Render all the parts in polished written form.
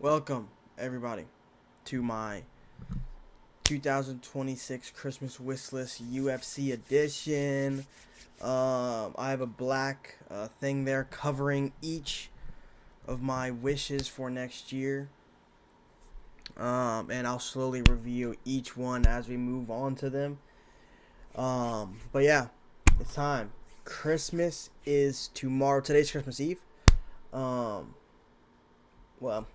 Welcome, everybody, to my 2026 Christmas wish list UFC edition. I have a black thing there covering each of my wishes for next year. And I'll slowly review each one as we move on to them. But yeah, it's time. Christmas is tomorrow. Today's Christmas Eve. Um, well,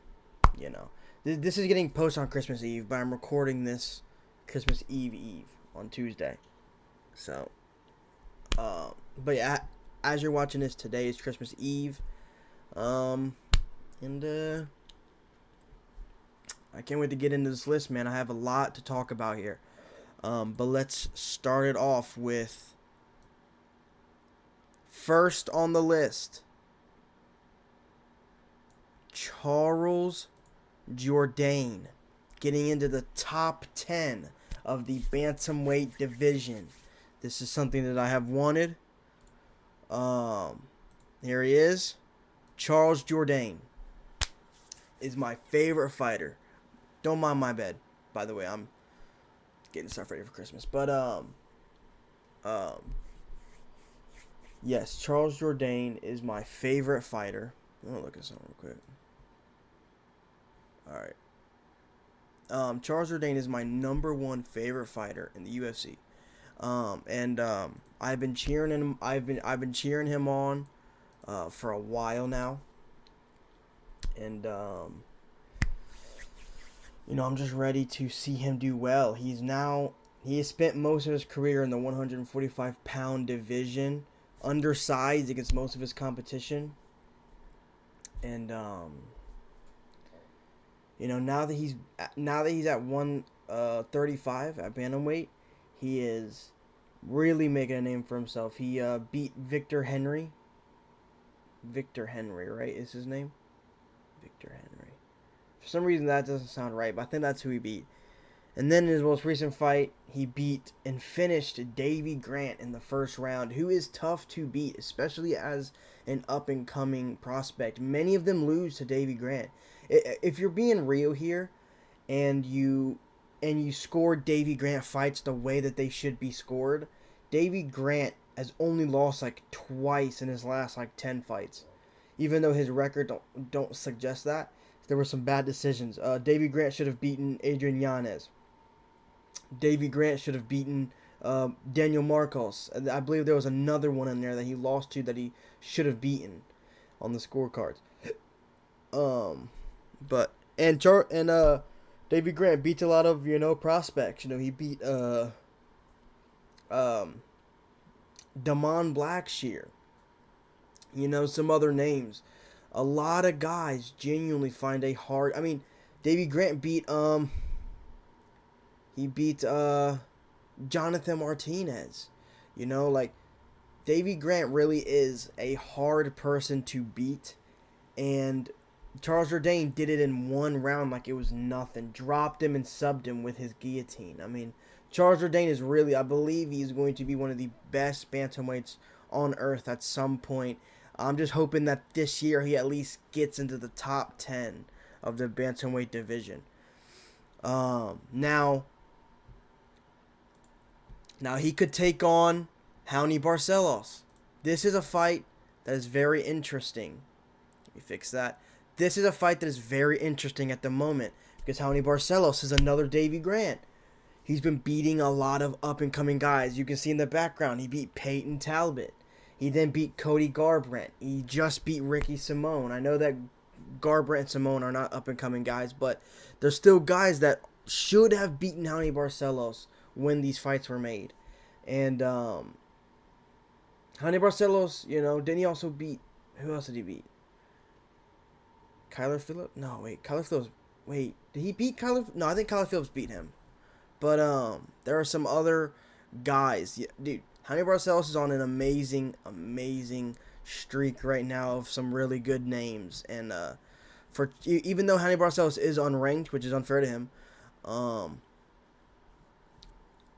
you know, this is getting posted on Christmas Eve, but I'm recording this Christmas Eve on Tuesday. So, but yeah, as you're watching this, today is Christmas Eve. And I can't wait to get into this list, man. I have a lot to talk about here. But let's start it off with first on the list, Charles Jourdain, getting into the top 10 of the bantamweight division. This is something that I have wanted. Here he is. Charles Jourdain is my favorite fighter. Don't mind my bed, by the way. I'm getting stuff ready for Christmas. But yes, Charles Jourdain is my favorite fighter. I'm gonna look at something real quick. All right. Charles Jourdain is my number one favorite fighter in the UFC. And I've been cheering him. I've been cheering him on for a while now. And I'm just ready to see him do well. He has spent most of his career in the 145-pound division, undersized against most of his competition. And now that he's at 135 at bantamweight, he is really making a name for himself. He beat Victor Henry. Victor Henry, right? Is his name? Victor Henry. For some reason that doesn't sound right, but I think that's who he beat. And then in his most recent fight, he beat and finished Davy Grant in the first round, who is tough to beat, especially as an up-and-coming prospect. Many of them lose to Davy Grant. If you're being real here, and you score Davy Grant fights the way that they should be scored, Davy Grant has only lost like twice in his last like 10 fights. Even though his record don't suggest that. There were some bad decisions. Davy Grant should have beaten Adrian Yanez. Davy Grant should have beaten Daniel Marcos. I believe there was another one in there that he lost to that he should have beaten on the scorecards. Davy Grant beats a lot of prospects. He beat Damon Blackshear. Some other names. A lot of guys genuinely find a hard. I mean, Davy Grant beat Jonathan Martinez. Davy Grant really is a hard person to beat, and Charles Jourdain did it in one round like it was nothing. Dropped him and subbed him with his guillotine. I mean, Charles Jourdain is really, I believe he's going to be one of the best bantamweights on earth at some point. I'm just hoping that this year he at least gets into the top 10 of the bantamweight division. Now he could take on Raoni Barcelos. This is a fight that is very interesting. Let me fix that. This is a fight that is very interesting at the moment because Raoni Barcelos is another Davy Grant. He's been beating a lot of up-and-coming guys. You can see in the background, he beat Peyton Talbot. He then beat Cody Garbrandt. He just beat Ricky Simone. I know that Garbrandt and Simone are not up-and-coming guys, but they're still guys that should have beaten Raoni Barcelos when these fights were made. And Raoni Barcelos, didn't he also beat... Who else did he beat? Kyler Phillips? No, wait. Kyler Phillips... Wait, did he beat Kyler... No, I think Kyler Phillips beat him. But there are some other guys. Yeah, dude, Raoni Barcelos is on an amazing streak right now of some really good names. And even though Raoni Barcelos is unranked, which is unfair to him,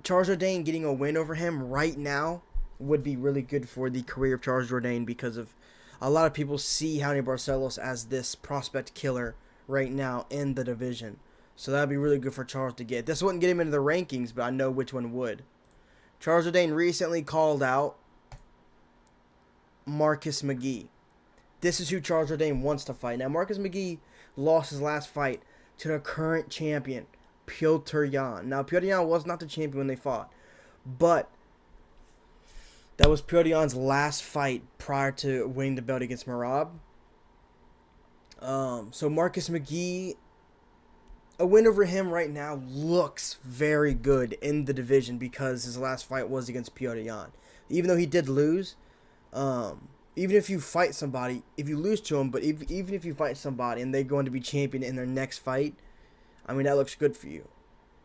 Charles Jourdain getting a win over him right now would be really good for the career of Charles Jourdain because of a lot of people see Raoni Barcelos as this prospect killer right now in the division. So that'd be really good for Charles to get. This wouldn't get him into the rankings, but I know which one would. Charles Jourdain recently called out Marcus McGee. This is who Charles Jourdain wants to fight. Now, Marcus McGee lost his last fight to the current champion, Piotr Jan. Now, Piotr Jan was not the champion when they fought, but that was Piotr Jan's last fight prior to winning the belt against Merab. So Marcus McGee, a win over him right now looks very good in the division because his last fight was against Piotr Jan. Even though he did lose, even if you fight somebody, if you lose to him, but even if you fight somebody and they're going to be champion in their next fight, I mean, that looks good for you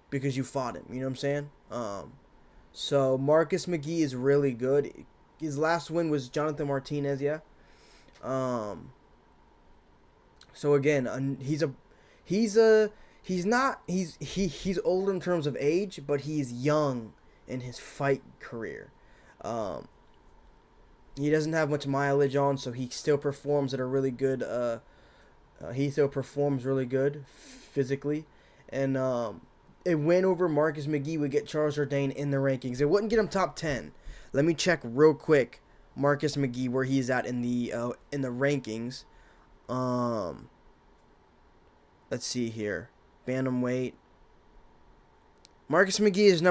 because you fought him. You know what I'm saying? So Marcus McGee is really good. His last win was Jonathan Martinez, yeah. So again, he's older in terms of age, but he's young in his fight career. He doesn't have much mileage on, so he still performs at a really good. He still performs really good physically, and a win over Marcus McGee would get Charles Jourdain in the rankings. It wouldn't get him top 10. Let me check real quick, Marcus McGee, where he's at in the rankings. Let's see here, bantamweight. Marcus McGee is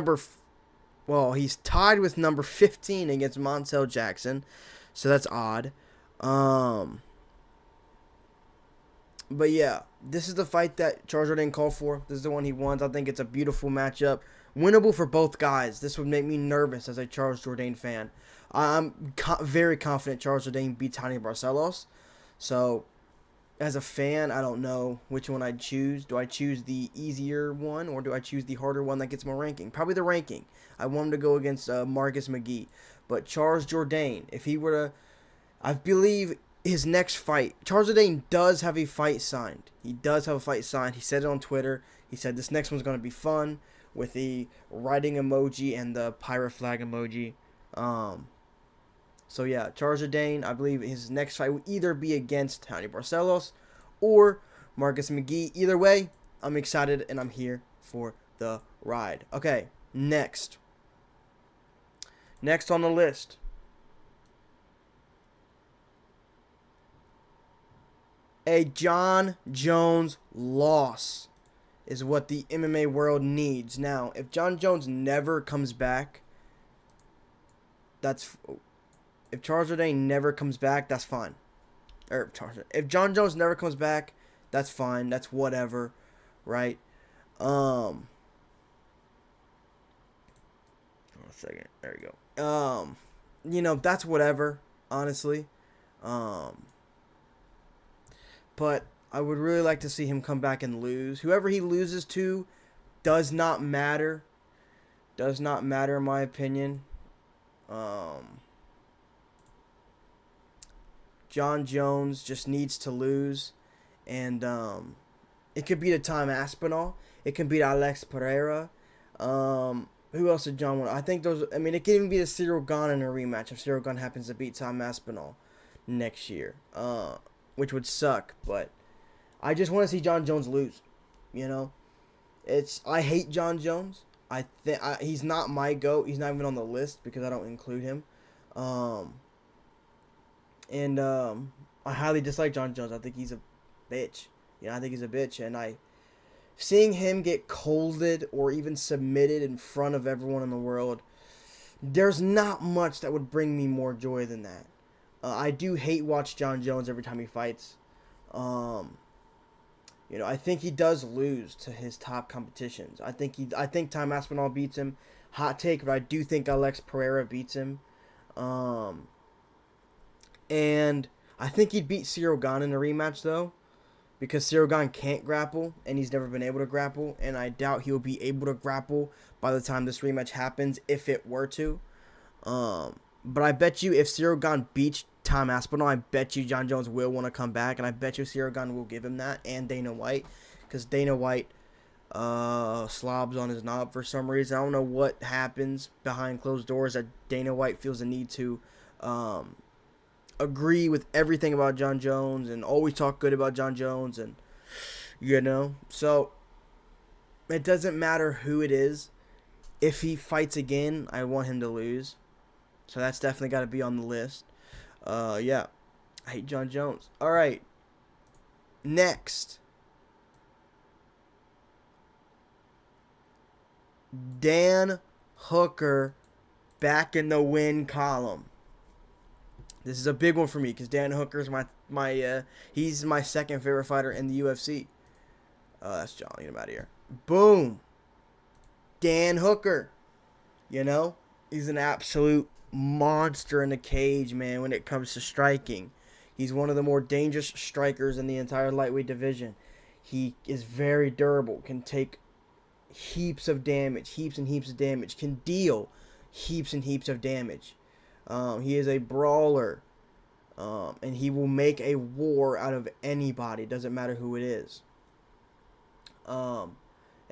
he's tied with number 15 against Montel Jackson, so that's odd. But yeah, this is the fight that Charles Jourdain called for. This is the one he wants. I think it's a beautiful matchup. Winnable for both guys. This would make me nervous as a Charles Jourdain fan. I'm very confident Charles Jourdain beats Jaime Barcelos. So, as a fan, I don't know which one I'd choose. Do I choose the easier one or do I choose the harder one that gets more ranking? Probably the ranking. I want him to go against Marcus McGee. But Charles Jourdain, if he were to... I believe his next fight... Charles Jourdain does have a fight signed. He does have a fight signed. He said it on Twitter. He said this next one's going to be fun with the writing emoji and the pirate flag emoji. So yeah, Charles Jourdain, I believe his next fight will either be against Jaime Barcelos or Marcus McGee. Either way, I'm excited and I'm here for the ride. Okay, next. Next on the list. A Jon Jones loss is what the MMA world needs. Now, if Jon Jones never comes back, if Charles Jourdain never comes back, that's fine. If Jon Jones never comes back, that's fine. That's whatever, right? Hold on a second. There we go. That's whatever, honestly. But I would really like to see him come back and lose. Whoever he loses to does not matter. Does not matter in my opinion. Jon Jones just needs to lose. And it could be to Tom Aspinall. It can be to Alex Pereira. Who else did Jon want? I think those... I mean, it could even be to Cyril Gane in a rematch if Cyril Gane happens to beat Tom Aspinall next year. Which would suck, but I just want to see Jon Jones lose. I hate Jon Jones. He's not my GOAT. He's not even on the list because I don't include him. I highly dislike Jon Jones. I think he's a bitch. I think he's a bitch, and seeing him get colded or even submitted in front of everyone in the world, there's not much that would bring me more joy than that. I do hate watch Jon Jones every time he fights. I think he does lose to his top competitions. I think Tom Aspinall beats him. Hot take, but I do think Alex Pereira beats him. And I think he'd beat Cyril Gane in a rematch though, because Cyril Gane can't grapple and he's never been able to grapple, and I doubt he'll be able to grapple by the time this rematch happens if it were to. But I bet you if Cyril Gane beats Tom Aspinall, I bet you Jon Jones will want to come back, and I bet you Cyril Gane will give him that, and Dana White, because Dana White slobs on his knob for some reason. I don't know what happens behind closed doors that Dana White feels the need to agree with everything about Jon Jones and always talk good about Jon Jones, and You know? So, it doesn't matter who it is. If he fights again, I want him to lose. So, that's definitely got to be on the list. Yeah. I hate John Jones. All right. Next. Dan Hooker back in the win column. This is a big one for me because Dan Hooker's he's my second favorite fighter in the UFC. That's John. Get him out of here. Boom. Dan Hooker. You know, he's an absolute monster in the cage, man, when it comes to striking. He's one of the more dangerous strikers in the entire lightweight division. He is very durable, can take heaps of damage, heaps and heaps of damage, can deal heaps and heaps of damage. He is a brawler, and he will make a war out of anybody. Doesn't matter who it is. And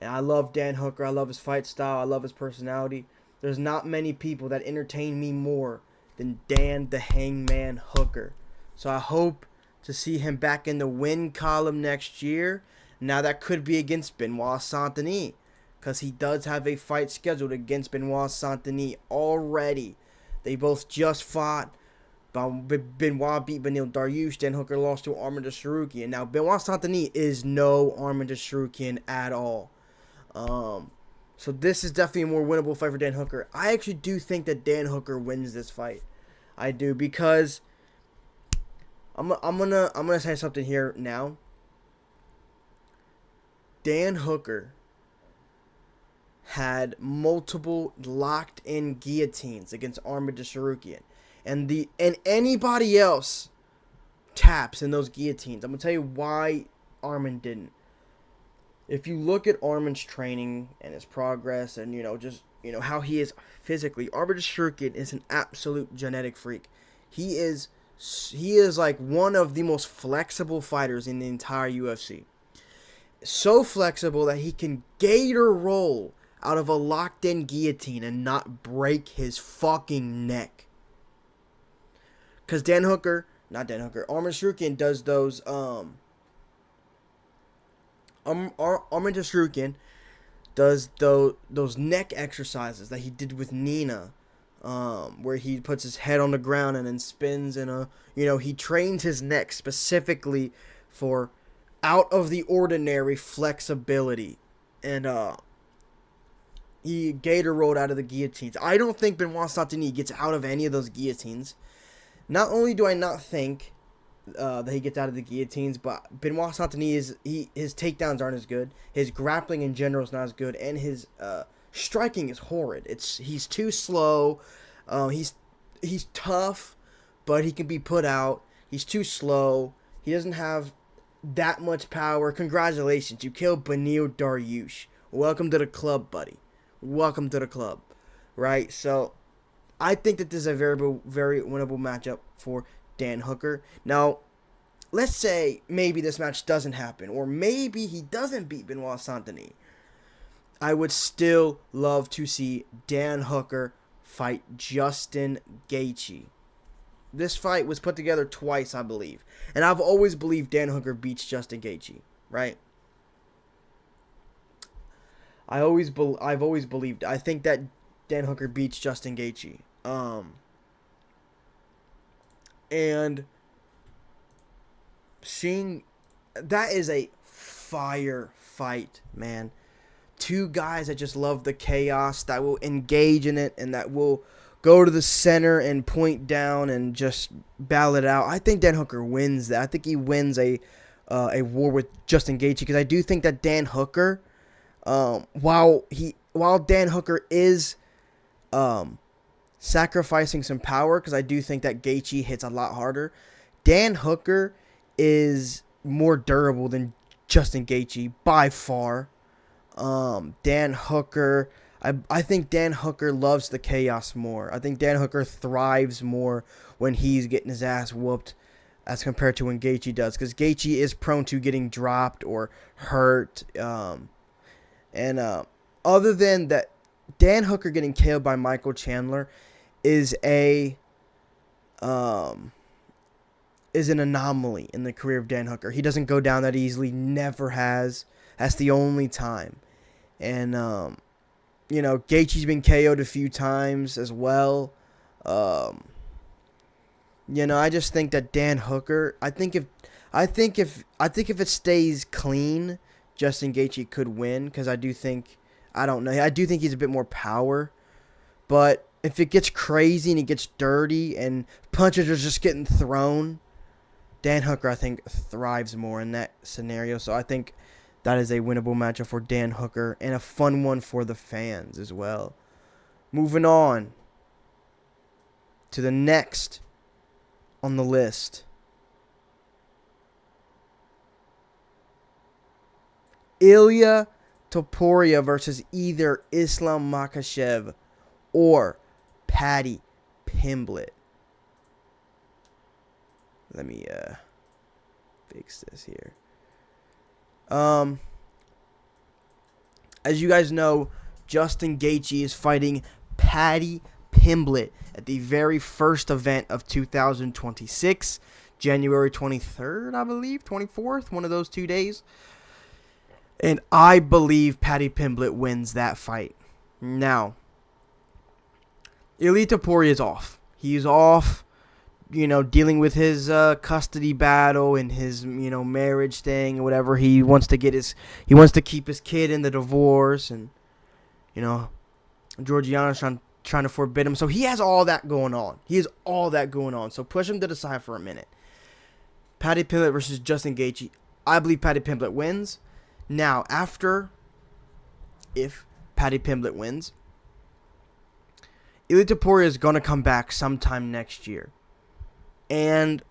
I love Dan Hooker. I love his fight style. I love his personality. There's not many people that entertain me more than Dan the Hangman Hooker. So I hope to see him back in the win column next year. Now that could be against Benoit Saint-Denis, because he does have a fight scheduled against Benoit Saint-Denis already. They both just fought. Benoit beat Beneil Dariush. Dan Hooker lost to Armin Tsarukyan. Now, Benoit Saint-Denis is no Armin Tsarukyan at all. So this is definitely a more winnable fight for Dan Hooker. I actually do think that Dan Hooker wins this fight. I do, because I'm gonna say something here now. Dan Hooker had multiple locked-in guillotines against Armin Tsarukyan, and anybody else taps in those guillotines. I'm gonna tell you why Armin didn't. If you look at Armin's training and his progress, and just how he is physically, Armin Tsarukyan is an absolute genetic freak. He is like one of the most flexible fighters in the entire UFC. So flexible that he can gator roll out of a locked-in guillotine and not break his fucking neck. Because Armin Tsarukyan does those, Armin Tsarukyan does those neck exercises that he did with Nina, where he puts his head on the ground and then spins he trains his neck specifically for out of the ordinary flexibility, and he gator rolled out of the guillotines. I don't think Benoit Saint-Denis gets out of any of those guillotines. Not only do I not think that he gets out of the guillotines, but Benoit Saint-Denis his takedowns aren't as good. His grappling in general is not as good, and his striking is horrid. He's too slow. He's tough, but he can be put out. He's too slow. He doesn't have that much power. Congratulations, you killed Beneil Dariush. Welcome to the club, buddy. Welcome to the club. Right? So I think that this is a very, very winnable matchup for Dan Hooker. Now, let's say maybe this match doesn't happen, or maybe he doesn't beat Benoit Saint-Denis. I would still love to see Dan Hooker fight Justin Gaethje. This fight was put together twice, I believe. And I've always believed Dan Hooker beats Justin Gaethje, right? I've always believed. I think that Dan Hooker beats Justin Gaethje. And seeing that is a fire fight, man. Two guys that just love the chaos, that will engage in it, and that will go to the center and point down and just battle it out. I think Dan Hooker wins that. I think he wins a war with Justin Gaethje, because I do think that Dan Hooker, while Dan Hooker is sacrificing some power, because I do think that Gaethje hits a lot harder, Dan Hooker is more durable than Justin Gaethje by far. Dan Hooker, I think Dan Hooker loves the chaos more. I think Dan Hooker thrives more when he's getting his ass whooped as compared to when Gaethje does, because Gaethje is prone to getting dropped or hurt. Other than that, Dan Hooker getting killed by Michael Chandler is a is an anomaly in the career of Dan Hooker. He doesn't go down that easily, never has. That's the only time. And, Gaethje's been KO'd a few times as well. I just think that Dan Hooker, I think if it stays clean, Justin Gaethje could win, because I do think he's a bit more power. But if it gets crazy and it gets dirty and punches are just getting thrown, Dan Hooker, I think, thrives more in that scenario. So I think that is a winnable matchup for Dan Hooker and a fun one for the fans as well. Moving on to the next on the list. Ilia Topuria versus either Islam Makhachev or Paddy Pimblett. Let me fix this here. As you guys know, Justin Gaethje is fighting Paddy Pimblett at the very first event of 2026, January 23rd, I believe, 24th, one of those 2 days. And I believe Paddy Pimblett wins that fight. Now, Ilia Topuria is off. He's off, dealing with his custody battle and his, marriage thing or whatever. He wants to keep his kid in the divorce, and, Georgiana's trying to forbid him. So he has all that going on. So push him to the side for a minute. Paddy Pimblett versus Justin Gaethje. I believe Paddy Pimblett wins. Now, if Paddy Pimblett wins, Ilia Topuria is going to come back sometime next year. And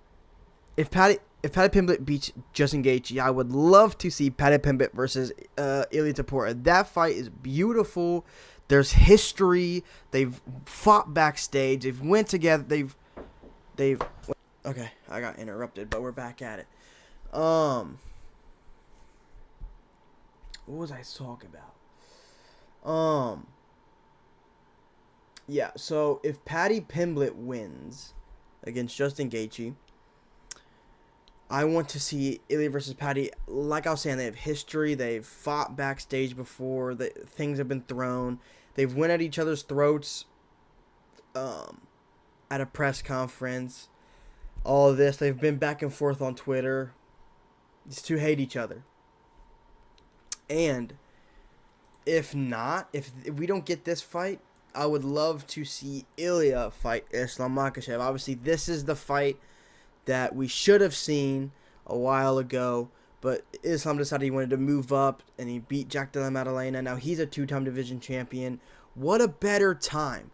if Paddy Pimblett beats Justin Gaethje, I would love to see Paddy Pimblett versus Ilia Topuria. That fight is beautiful. There's history. They've fought backstage. They've went together. They've. Okay, I got interrupted, but we're back at it. What was I talking about? Yeah, so if Paddy Pimblett wins against Justin Gaethje, I want to see Ilia versus Paddy. Like I was saying, they have history. They've fought backstage before. Things have been thrown. They've went at each other's throats at a press conference. All of this. They've been back and forth on Twitter. These two hate each other. And if we don't get this fight, I would love to see Ilia fight Islam Makhachev. Obviously, this is the fight that we should have seen a while ago, but Islam decided he wanted to move up, and he beat Jack Della Maddalena. Now he's a two-time division champion. What a better time.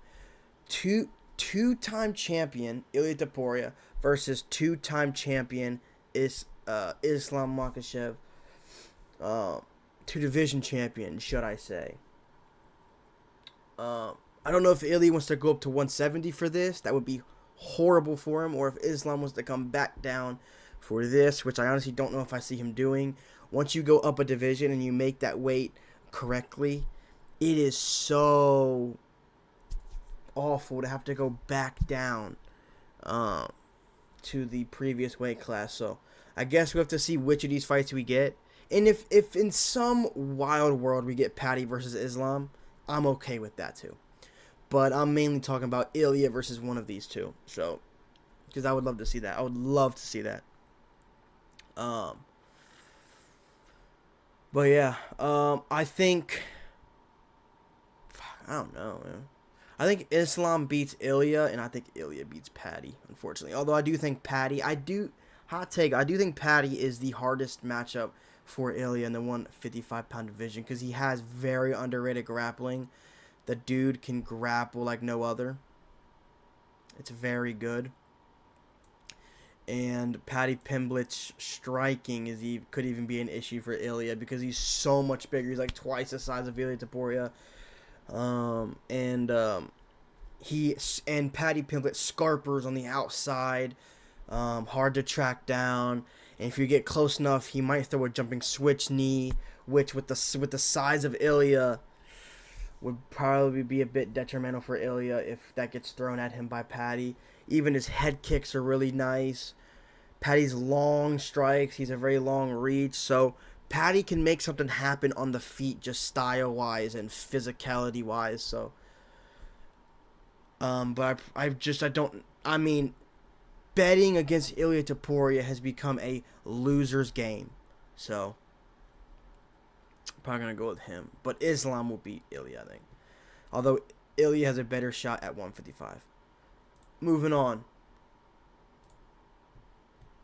Two-time champion Ilia Topuria versus two-time champion Islam Makhachev. Two-division champion, should I say. I don't know if Ilia wants to go up to 170 for this. That would be horrible for him. Or if Islam wants to come back down for this, which I honestly don't know if I see him doing. Once you go up a division and you make that weight correctly, it is so awful to have to go back down to the previous weight class. So I guess we have to see which of these fights we get. And if in some wild world we get Paddy versus Islam, I'm okay with that too. But I'm mainly talking about Ilia versus one of these two. So, because I would love to see that. But yeah, I think, I don't know, man. I think Islam beats Ilia, and I think Ilia beats Paddy, unfortunately. Although I do think Paddy think Paddy is the hardest matchup for Ilia in the 155-pound division, because he has very underrated grappling. The dude can grapple like no other. It's very good. And Paddy Pimblett's striking could even be an issue for Ilia, because he's so much bigger. He's like twice the size of Ilia Topuria. And Paddy Pimblett scarpers on the outside. Hard to track down. And if you get close enough, he might throw a jumping switch knee, which with the size of Ilia would probably be a bit detrimental for Ilia if that gets thrown at him by Paddy. Even his head kicks are really nice. Patty's long strikes. He's a very long reach. So Patty can make something happen on the feet, just style-wise and physicality-wise. So, but I don't. I mean, betting against Ilia Topuria has become a loser's game. So, probably gonna go with him. But Islam will beat Ilia, I think. Although Ilia has a better shot at 155. Moving on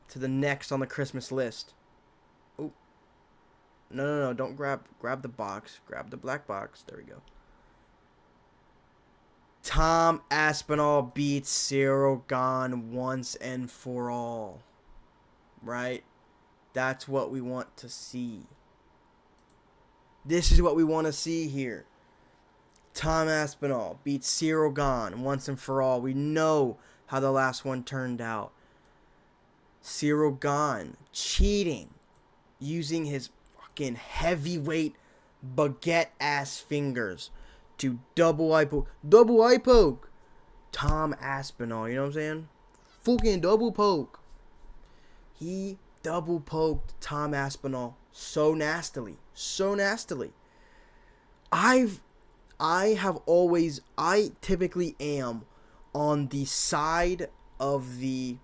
to the next on the Christmas list. Oh, no! Don't grab the box. Grab the black box. There we go. Tom Aspinall beats Cyril Gane once and for all. Right? That's what we want to see. This is what we want to see here. Tom Aspinall beats Cyril Gane once and for all. We know how the last one turned out. Cyril Gane cheating, using his fucking heavyweight baguette-ass fingers to double eye poke. Tom Aspinall, you know what I'm saying? Fucking double poke. He double poked Tom Aspinall so nastily. I typically am on the side of the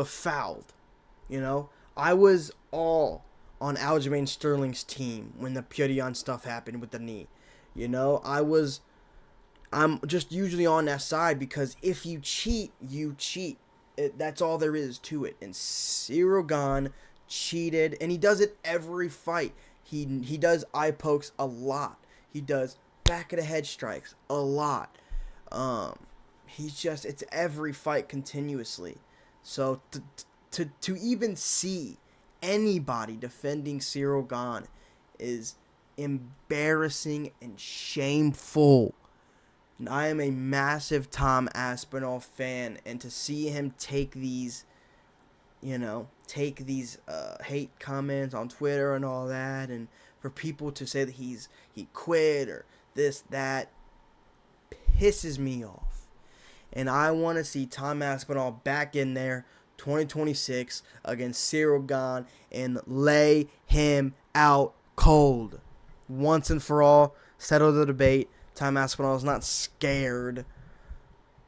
fouled. You know, I was all on Aljamain Sterling's team when the Pyotyan stuff happened with the knee. You know, I'm just usually on that side because if you cheat, you cheat. That's all there is to it. And Cyril Gane cheated, and he does it every fight. He does eye pokes a lot. He does back of the head strikes a lot. It's every fight continuously. So to even see anybody defending Cyril Gane is embarrassing and shameful. And I am a massive Tom Aspinall fan, and to see him take these hate comments on Twitter and all that, and for people to say that he quit or this, that, pisses me off. And I want to see Tom Aspinall back in there 2026 against Cyril Gane and lay him out cold. Once and for all, settle the debate. Tom Aspinall is not scared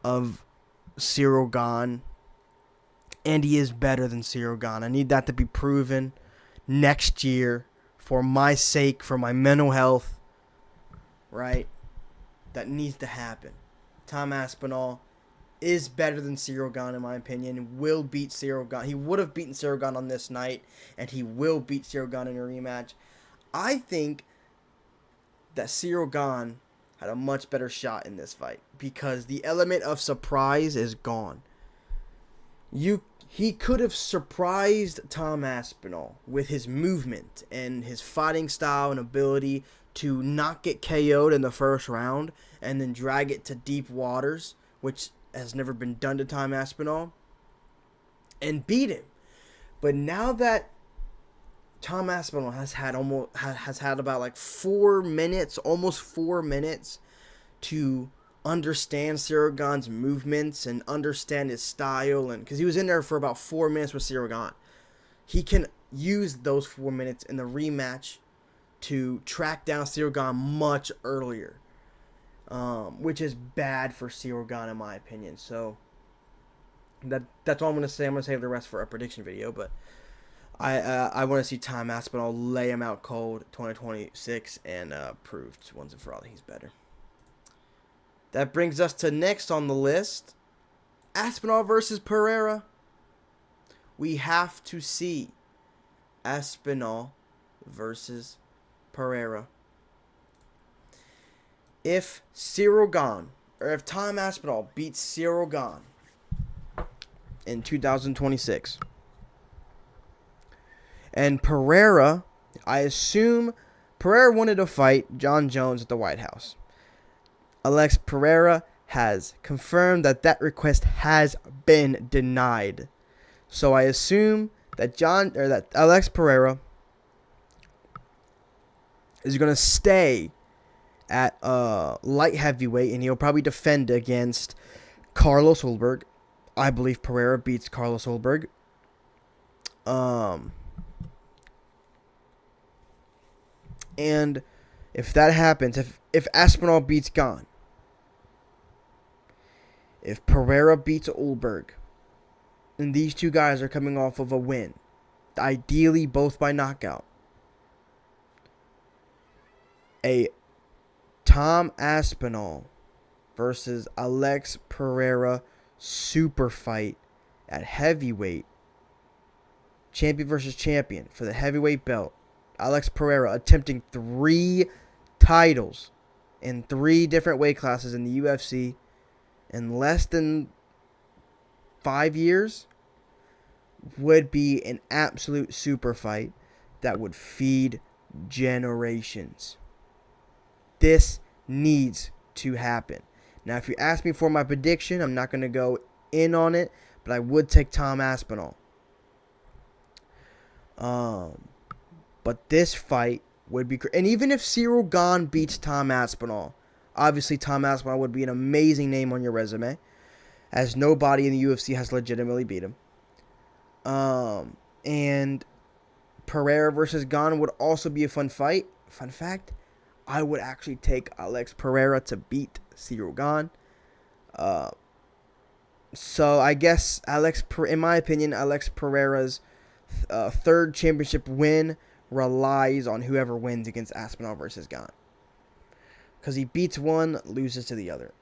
of Cyril Gane, and he is better than Cyril Gane. I need that to be proven next year for my sake, for my mental health, right? That needs to happen. Tom Aspinall is better than Cyril Gane, in my opinion. Will beat Cyril Gane. He would have beaten Cyril Gane on this night, and he will beat Cyril Gane in a rematch. I think that Cyril Gane had a much better shot in this fight because the element of surprise is gone. He could have surprised Tom Aspinall with his movement and his fighting style and ability to not get KO'd in the first round and then drag it to deep waters, which has never been done to Tom Aspinall, and beat him. But now that Tom Aspinall has had about like 4 minutes, almost 4 minutes to understand Cyril Gane's movements and understand his style, and because he was in there for about 4 minutes with Cyril Gane, he can use those 4 minutes in the rematch to track down Cyril Gane much earlier, which is bad for Cyril Gane in my opinion. So that's all I'm gonna say. I'm gonna save the rest for a prediction video, but I want to see Tom Aspinall lay him out cold 2026 and prove once and for all that he's better. That brings us to next on the list, Aspinall versus Pereira. We have to see Aspinall versus Pereira. If Cyril Gane, or if Tom Aspinall beats Cyril Gane in 2026, and Pereira, I assume Pereira wanted to fight John Jones at the White House. Alex Pereira has confirmed that request has been denied. So I assume that Alex Pereira is going to stay at light heavyweight, and he'll probably defend against Carlos Ulberg. I believe Pereira beats Carlos Ulberg. And if that happens, if Aspinall beats Gane, if Pereira beats Ulberg, and these two guys are coming off of a win, ideally both by knockout, a Tom Aspinall versus Alex Pereira super fight at heavyweight, champion versus champion for the heavyweight belt. Alex Pereira attempting 3 titles in 3 different weight classes in the UFC in less than 5 years would be an absolute super fight that would feed generations. This needs to happen. Now, if you ask me for my prediction, I'm not going to go in on it, but I would take Tom Aspinall. But this fight would be... And even if Cyril Gane beats Tom Aspinall, obviously Tom Aspinall would be an amazing name on your resume, as nobody in the UFC has legitimately beat him. And Pereira versus Gane would also be a fun fight. Fun fact, I would actually take Alex Pereira to beat Cyril Gane. So I guess in my opinion, Alex Pereira's third championship win relies on whoever wins against Aspinall versus Gane. Because he beats one, loses to the other.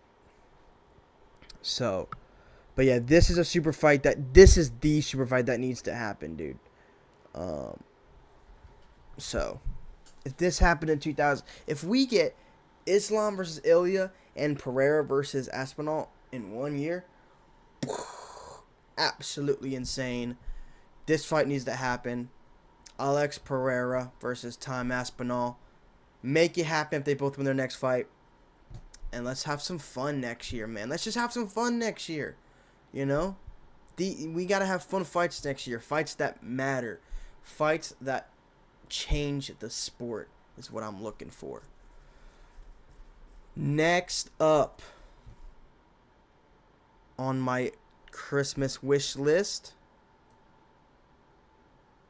So, but yeah, this is the super fight that needs to happen, dude. So, if this happened in 2000, if we get Islam versus Ilya and Pereira versus Aspinall in 1 year, absolutely insane. This fight needs to happen. Alex Pereira versus Tom Aspinall. Make it happen if they both win their next fight. And let's have some fun next year, man. Let's just have some fun next year. You know? We got to have fun fights next year. Fights that matter. Fights that change the sport is what I'm looking for. Next up on my Christmas wish list,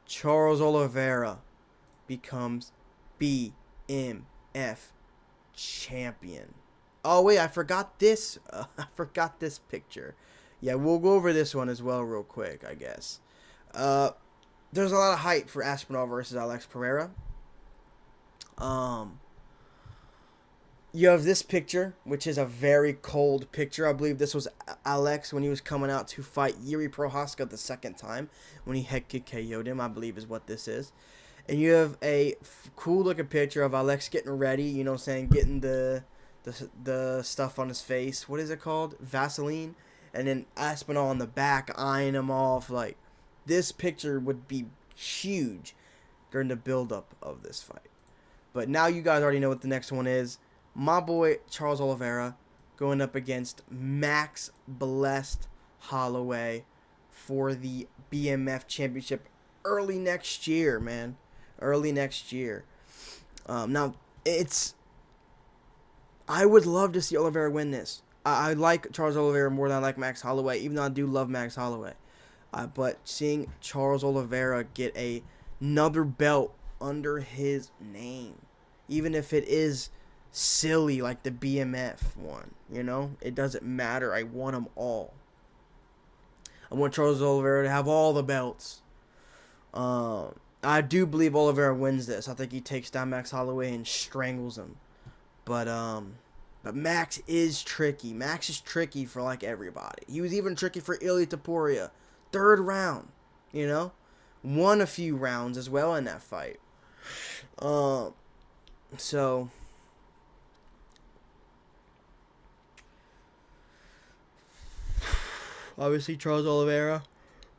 Charles Oliveira becomes BMF champion. Oh wait, I forgot this. I forgot this picture. Yeah, we'll go over this one as well real quick, I guess. There's a lot of hype for Aspinall versus Alex Pereira. You have this picture, which is a very cold picture. I believe this was Alex when he was coming out to fight Yuri Prohaska the second time, when he head kick KO'd him, I believe is what this is. And you have a cool looking picture of Alex getting ready, you know what I'm saying, getting the stuff on his face. What is it called? Vaseline. And then Aspinall on the back eyeing him off. Like, this picture would be huge during the build-up of this fight. But now you guys already know what the next one is. My boy Charles Oliveira going up against Max Blessed Holloway for the BMF championship early next year, man. Early next year. Now, I would love to see Oliveira win this. I like Charles Oliveira more than I like Max Holloway, even though I do love Max Holloway. But seeing Charles Oliveira get another belt under his name, even if it is silly like the BMF one, you know, it doesn't matter. I want them all. I want Charles Oliveira to have all the belts. I do believe Oliveira wins this. I think he takes down Max Holloway and strangles him. But Max is tricky. Max is tricky for like everybody. He was even tricky for Ilia Topuria. 3rd round, you know, won a few rounds as well in that fight. So obviously Charles Oliveira.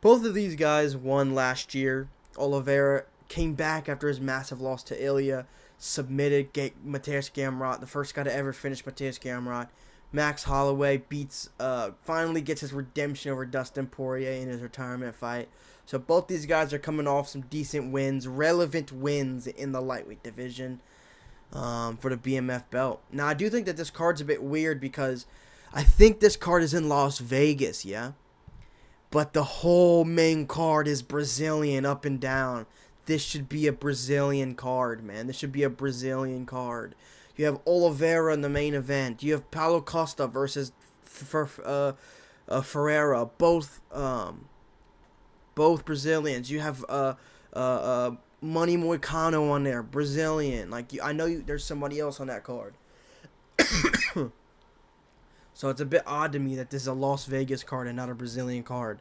Both of these guys won last year. Oliveira came back after his massive loss to Ilya, submitted Mateus Gamrot, the first guy to ever finish Mateus Gamrot. Max Holloway finally gets his redemption over Dustin Poirier in his retirement fight. So both these guys are coming off some decent wins, relevant wins in the lightweight division for the BMF belt. Now, I do think that this card's a bit weird because I think this card is in Las Vegas, yeah? But the whole main card is Brazilian up and down. This should be a Brazilian card, man. This should be a Brazilian card. You have Oliveira in the main event. You have Paulo Costa versus Ferreira, both Brazilians. You have Money Moicano on there, Brazilian. I know there's somebody else on that card. So it's a bit odd to me that this is a Las Vegas card and not a Brazilian card.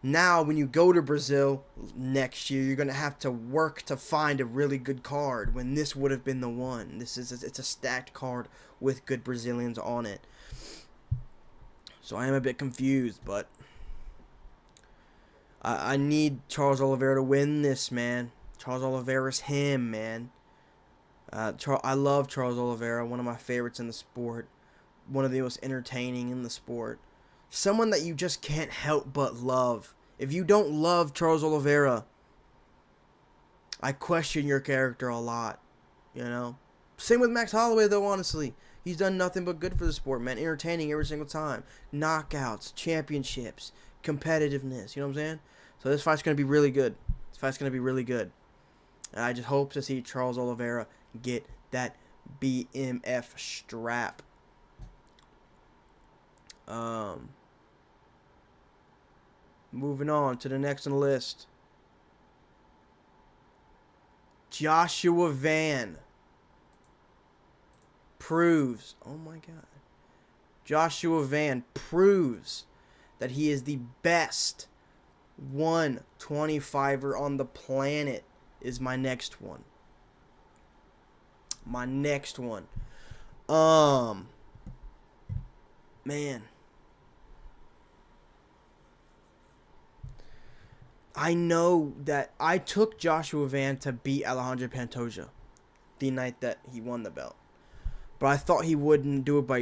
Now, when you go to Brazil next year, you're gonna have to work to find a really good card. When this would have been the one. It's a stacked card with good Brazilians on it. So I am a bit confused, but I need Charles Oliveira to win this, man. Charles Oliveira's him, man. I love Charles Oliveira, one of my favorites in the sport. One of the most entertaining in the sport. Someone that you just can't help but love. If you don't love Charles Oliveira, I question your character a lot. You know? Same with Max Holloway, though, honestly. He's done nothing but good for the sport, man. Entertaining every single time. Knockouts, championships, competitiveness. You know what I'm saying? So this fight's going to be really good. And I just hope to see Charles Oliveira get that BMF strap. Moving on to the next on the list. Joshua Van proves, oh my God. Joshua Van proves that he is the best 125er on the planet is my next one. Man. I know that I took Joshua Van to beat Alejandro Pantoja the night that he won the belt. But I thought he wouldn't do it by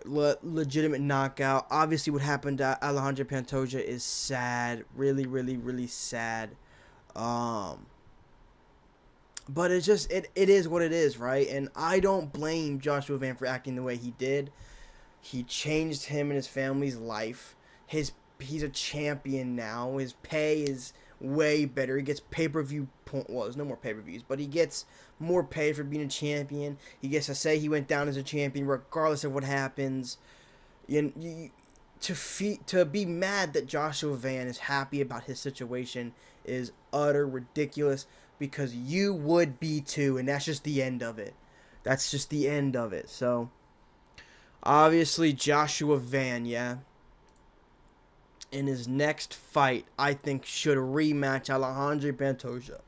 legitimate knockout. Obviously, what happened to Alejandro Pantoja is sad. Really, really, really sad. But it's just, it is what it is, right? And I don't blame Joshua Van for acting the way he did. He changed him and his family's life. He's a champion now. His pay is way better. He gets pay-per-view well, there's no more pay-per-views, but he gets more pay for being a champion. He gets to say he went down as a champion regardless of what happens. To be mad that Joshua Van is happy about his situation is utter ridiculous, because you would be too, and that's just the end of it. So obviously Joshua Van, yeah, in his next fight, I think should rematch Alejandro Pantoja.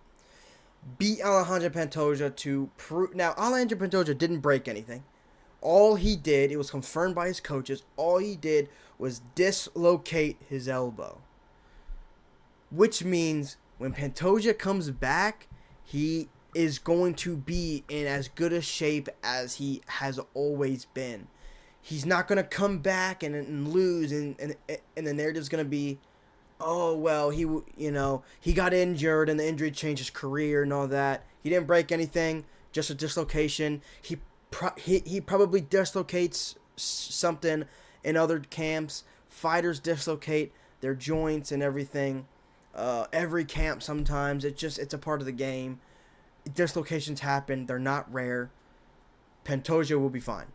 Beat Alejandro Pantoja to prove... Now, Alejandro Pantoja didn't break anything. All he did, it was confirmed by his coaches, all he did was dislocate his elbow. Which means when Pantoja comes back, he is going to be in as good a shape as he has always been. He's not going to come back and lose, and the narrative's going to be, oh, well, he got injured and the injury changed his career and all that. He didn't break anything, just a dislocation. He probably dislocates something in other camps. Fighters dislocate their joints and everything. Every camp sometimes. It's a part of the game. Dislocations happen. They're not rare. Pantoja will be fine.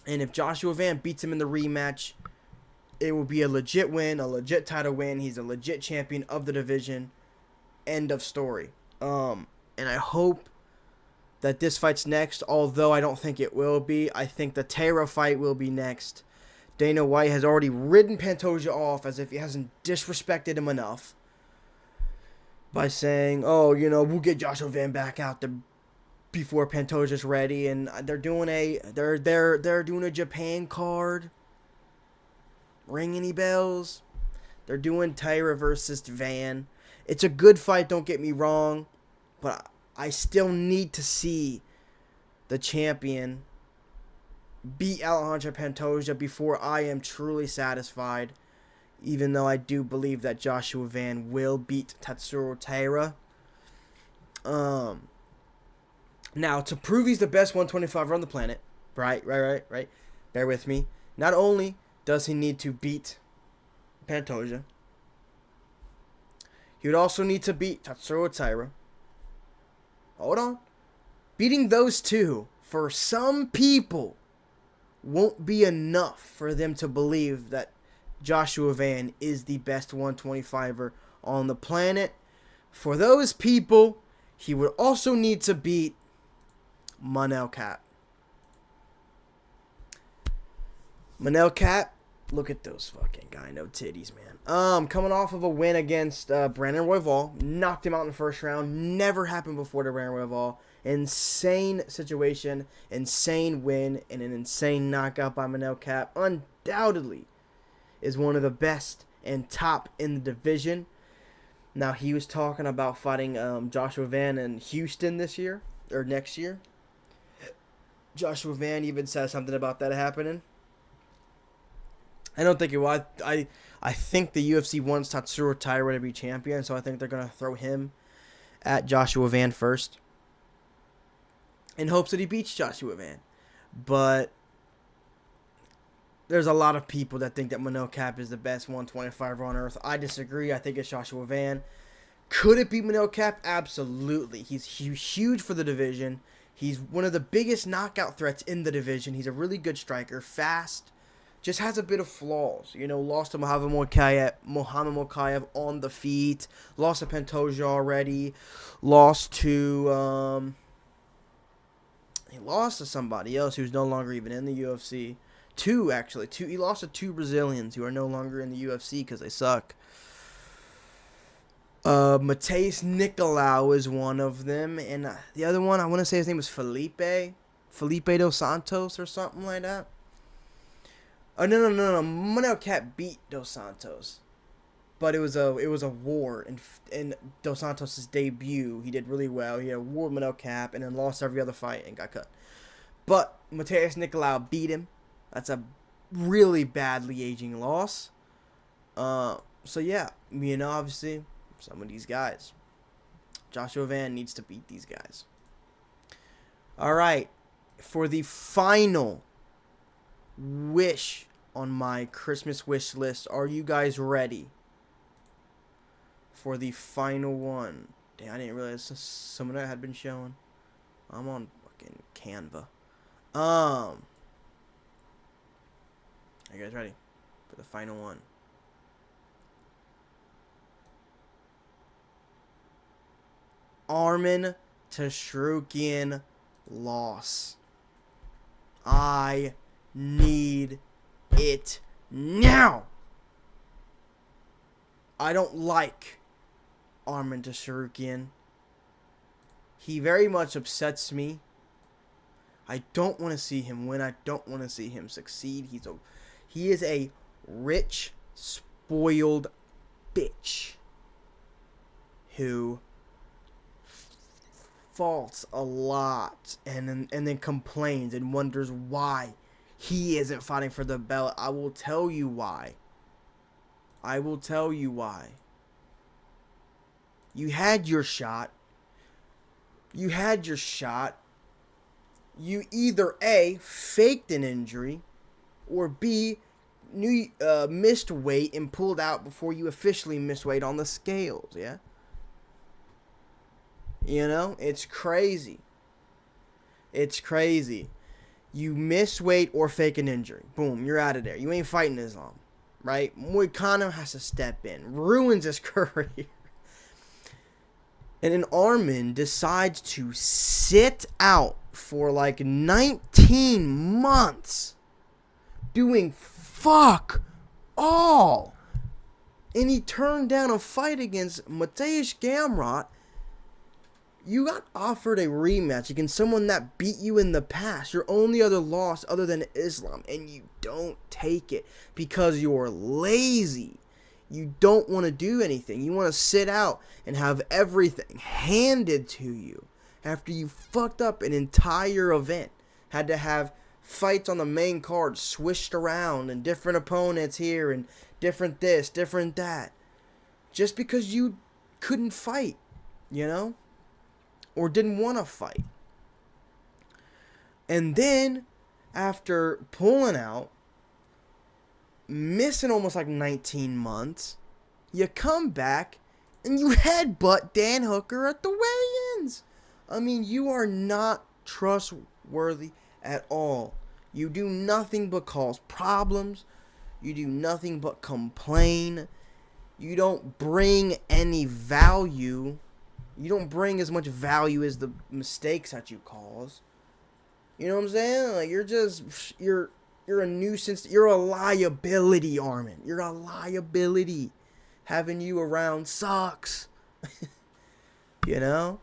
And if Joshua Van beats him in the rematch, it will be a legit win, a legit title win. He's a legit champion of the division. End of story. And I hope that this fight's next, although I don't think it will be. I think the Tara fight will be next. Dana White has already ridden Pantoja off as if he hasn't disrespected him enough by saying, oh, we'll get Joshua Van back out there before Pantoja's ready, and they're doing a Japan card. Ring any bells? They're doing Taira versus Van. It's a good fight, don't get me wrong, but I still need to see the champion beat Alejandro Pantoja before I am truly satisfied, even though I do believe that Joshua Van will beat Tatsuro Taira. Now, to prove he's the best 125er on the planet, right, bear with me, not only does he need to beat Pantoja. He would also need to beat Tatsuro Taira. Hold on. Beating those two, for some people, won't be enough for them to believe that Joshua Van is the best 125er on the planet. For those people, he would also need to beat Manel Kape. Manel Kape, look at those fucking gyno titties, man. Coming off of a win against Brandon Royval, knocked him out in the first round. Never happened before to Brandon Royval. Insane situation, insane win, and an insane knockout by Manel Kape. Undoubtedly is one of the best and top in the division. Now, he was talking about fighting Joshua Van in Houston this year, or next year. Joshua Van even said something about that happening. I don't think it will. I think the UFC wants Tatsuro Taira to be champion, so I think they're going to throw him at Joshua Van first in hopes that he beats Joshua Van. But there's a lot of people that think that Manel Kape is the best 125er on earth. I disagree. I think it's Joshua Van. Could it be Manel Kape? Absolutely. He's huge for the division. He's one of the biggest knockout threats in the division. He's a really good striker, fast, just has a bit of flaws. You know, lost to Mohamed Mokaev on the feet. Lost to Pantoja already. Lost to he lost to somebody else who's no longer even in the UFC. Two, actually. He lost to two Brazilians who are no longer in the UFC because they suck. Mateus Nicolau is one of them. And the other one, I want to say his name was Felipe dos Santos or something like that. Oh, no. Manel Kape beat Dos Santos. But it was a war in Dos Santos' debut. He did really well. He had a war with Manel Kape and then lost every other fight and got cut. But Mateus Nicolau beat him. That's a really badly aging loss. So yeah, you know, obviously, some of these guys. Joshua Van needs to beat these guys. All right, for the final wish on my Christmas wish list, are you guys ready for the final one? Damn, I didn't realize some of that had been shown. I'm on fucking Canva. Are you guys ready for the final one? Arman Tashrukian loss. I need it now. I don't like Arman Tashrukian. He very much upsets me. I don't want to see him win. I don't want to see him succeed. He is a rich, spoiled bitch who faults a lot and then complains and wonders why he isn't fighting for the belt. I will tell you why. You had your shot. You either A, faked an injury, or B, missed weight and pulled out before you officially missed weight on the scales, yeah? You know, it's crazy. You miss weight or fake an injury. Boom, you're out of there. You ain't fighting Islam, right? Moicano has to step in. Ruins his career. And then Arman decides to sit out for like 19 months doing fuck all. And he turned down a fight against Mateusz Gamrot. You got offered a rematch against someone that beat you in the past. Your only other loss other than Islam. And you don't take it because you're lazy. You don't want to do anything. You want to sit out and have everything handed to you after you fucked up an entire event. Had to have fights on the main card swished around and different opponents here and different this, different that. Just because you couldn't fight, you know? Or didn't want to fight. And then, after pulling out, missing almost like 19 months. You come back and you headbutt Dan Hooker at the weigh-ins. I mean, you are not trustworthy at all. You do nothing but cause problems. You do nothing but complain. You don't bring any value. You don't bring as much value as the mistakes that you cause. You know what I'm saying? Like, you're a nuisance. You're a liability, Armin. You're a liability. Having you around sucks. You know?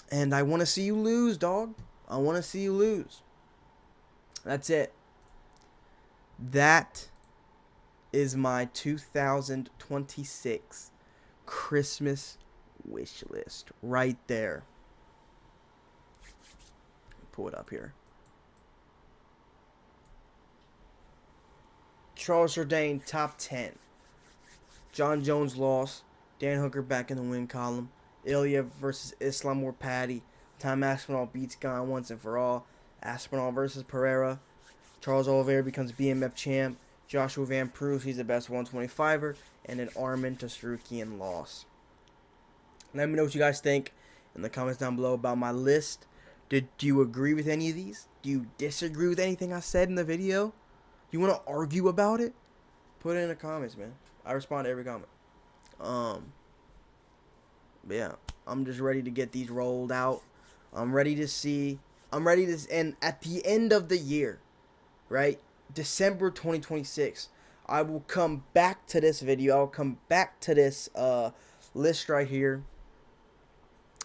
And I want to see you lose, dog. I want to see you lose. That's it. That is my 2026 Christmas wish list right there. Pull it up here. Charles Jourdain, top 10. John Jones loss. Dan Hooker back in the win column. Ilya versus Islam or Patty. Tom Aspinall beats Gane once and for all. Aspinall versus Pereira. Charles Oliveira becomes BMF champ. Joshua Van proves he's the best 125er. And then Armin Tsarukian loss. Let me know what you guys think in the comments down below about my list. Do you agree with any of these? Do you disagree with anything I said in the video? You want to argue about it? Put it in the comments, man. I respond to every comment. But yeah, I'm just ready to get these rolled out. I'm ready to, and at the end of the year, right? December 2026, I will come back to this video. I'll come back to this list right here,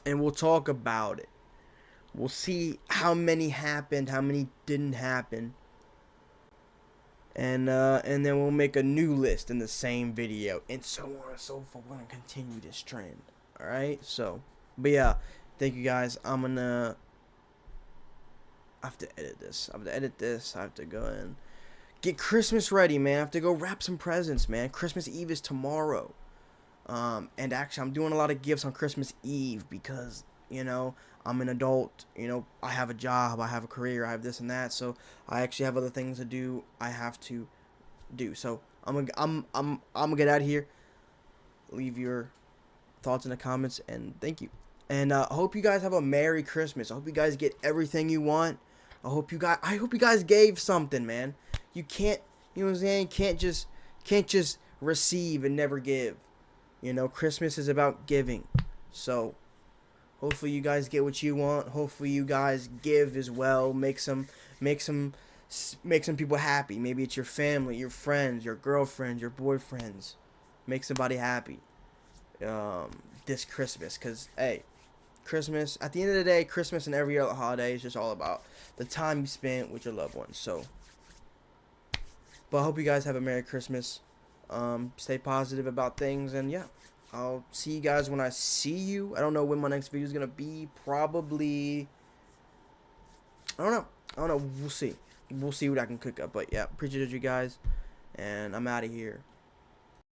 and we'll talk about it. We'll see how many happened, how many didn't happen. And then we'll make a new list in the same video, and so on and so forth. We're gonna continue this trend. All right. So, but yeah, thank you guys. I have to edit this. I have to go and get Christmas ready, man. I have to go wrap some presents, man. Christmas Eve is tomorrow. And actually, I'm doing a lot of gifts on Christmas Eve because, you know, I'm an adult. You know, I have a job, I have a career, I have this and that. So I actually have other things to do. I have to do. So I'm gonna get out of here. Leave your thoughts in the comments, and thank you. And I hope you guys have a Merry Christmas. I hope you guys get everything you want. I hope you guys gave something, man. You can't, you know what I'm saying? Can't just receive and never give. You know, Christmas is about giving. So hopefully you guys get what you want. Hopefully you guys give as well. Make some people happy. Maybe it's your family, your friends, your girlfriends, your boyfriends. Make somebody happy this Christmas, because hey, Christmas, at the end of the day, Christmas and every other holiday is just all about the time you spent with your loved ones. So, but I hope you guys have a Merry Christmas. Stay positive about things, and yeah, I'll see you guys when I see you. I don't know when my next video is gonna be. Probably, I don't know. We'll see what I can cook up. But yeah, appreciate you guys, and I'm out of here.